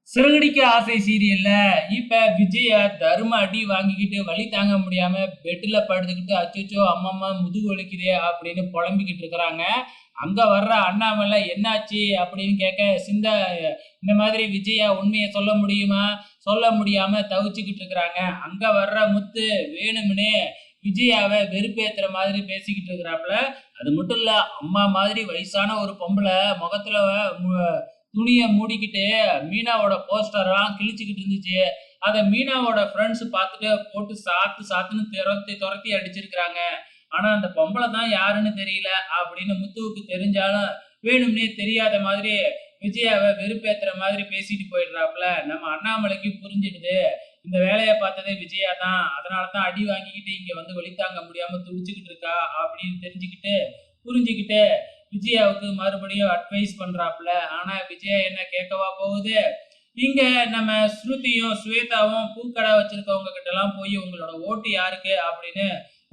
சிறகடிக்க ஆசை சீரியல்ல இப்ப விஜய தர்ம அடி வாங்கிக்கிட்டு வலி தாங்க முடியாம பெட்ல படுத்துக்கிட்டு அச்சச்சோ அம்மம்மா முதுகு வலிக்குதே அப்படின்னு புலம்பிக்கிட்டு இருக்கிறாங்க. அங்க வர்ற அண்ணாமலை என்னாச்சு அப்படின்னு கேட்க இந்த மாதிரி விஜயா உண்மையை சொல்ல முடியுமா? சொல்ல முடியாம தவிச்சுக்கிட்டு இருக்கிறாங்க. அங்க வர்ற முத்து வேணும்னே விஜயாவை வெறுப்பேத்துற மாதிரி பேசிக்கிட்டு இருக்கிறாப்புல. அது மட்டும் இல்ல, அம்மா மாதிரி வயசான ஒரு பொம்பளை முகத்துல துணிய மூடிக்கிட்டு மீனாவோட போஸ்டர்லாம் கிழிச்சுக்கிட்டு இருந்துச்சு. அத மீனாவோட ஃப்ரெண்ட்ஸ் பார்த்துட்டு போட்டு சாத்துன்னு தொரத்தி தொரத்தி அடிச்சிருக்கிறாங்க. ஆனா அந்த பொம்பள தான் யாருன்னு தெரியல அப்படின்னு முத்துவுக்கு தெரிஞ்சாலும் வேணும்னே தெரியாத மாதிரி விஜயாவ வெறுப்பேத்துற மாதிரி பேசிட்டு போயிடுறாப்புல. நம்ம அண்ணாமலைக்கு புரிஞ்சிடுது. இந்த வேலைய பார்த்ததே விஜயா தான். அதனால தான் அடி வாங்கிக்கிட்டு இங்க வந்து வலி தாங்க முடியாம துடிச்சுக்கிட்டு இருக்கா அப்படின்னு புரிஞ்சுக்கிட்டு விஜயாவுக்கு மறுபடியும் அட்வைஸ் பண்றாப்புல. ஆனா விஜயா என்ன கேட்கவா போகுது? இங்க நம்ம ஸ்ருதியும் ஸ்வேதாவும் பூக்கடை வச்சிருக்கவங்க கிட்ட எல்லாம் போய் உங்களோட ஓட்டு யாருக்கு அப்படின்னு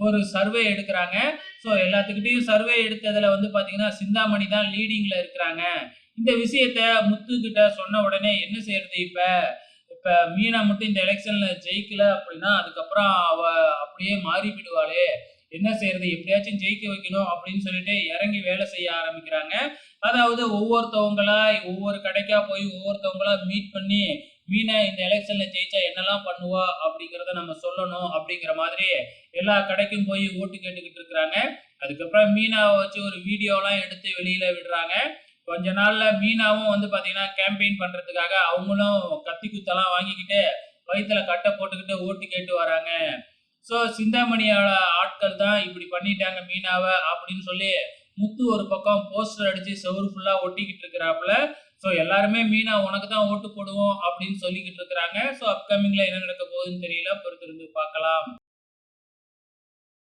ஒரு சர்வே எடுக்கிறாங்க. ஸோ எல்லாத்துக்கிட்டையும் சர்வே எடுத்ததுல வந்து பாத்தீங்கன்னா சிந்தாமணி தான் லீடிங்ல இருக்கிறாங்க. இந்த விஷயத்த முத்து கிட்ட சொன்ன உடனே என்ன செய்யறது இப்ப? இப்ப மீனா மட்டும் இந்த எலெக்ஷன்ல ஜெயிக்கல அப்படின்னா அதுக்கப்புறம் அவ அப்படியே மாறி விடுவாளே. என்ன செய்யறது? எப்படியாச்சும் ஜெயிக்க வைக்கணும் அப்படின்னு சொல்லிட்டு இறங்கி வேலை செய்ய ஆரம்பிக்கிறாங்க. அதாவது ஒவ்வொரு கடைக்கா போய் ஒவ்வொருத்தவங்களா மீட் பண்ணி மீனா இந்த எலெக்ஷன்ல ஜெயிச்சா என்னெல்லாம் பண்ணுவா அப்படிங்கிறத நம்ம சொல்லணும் அப்படிங்கிற மாதிரி எல்லா கடைக்கும் போய் ஓட்டு கேட்டுக்கிட்டு இருக்கிறாங்க. அதுக்கப்புறம் மீனாவை வச்சு ஒரு வீடியோலாம் எடுத்து வெளியில விடுறாங்க. கொஞ்ச நாள்ல மீனாவும் வந்து பாத்தீங்கன்னா கேம்பெயின் பண்றதுக்காக அவங்களும் கத்தி குத்தெல்லாம் வாங்கிக்கிட்டு வயிற்றுல கட்டை போட்டுக்கிட்டு ஓட்டு கேட்டு வராங்க. ஸோ சிந்தாமணியோட ஆட்கள் தான் இப்படி பண்ணிட்டாங்க மீனாவை அப்படின்னு சொல்லி முத்து ஒரு பக்கம் போஸ்டர் அடிச்சு செவுரு ஃபுல்லா ஒட்டிக்கிட்டு இருக்கிறாப்புல. ஸோ எல்லாருமே மீனா உனக்கு தான் ஓட்டு போடுவோம் அப்படின்னு சொல்லிக்கிட்டு இருக்கிறாங்க. ஸோ அப்கமிங்ல என்ன நடக்க போகுதுன்னு தெரியல, பொறுத்திருந்து பார்க்கலாம்.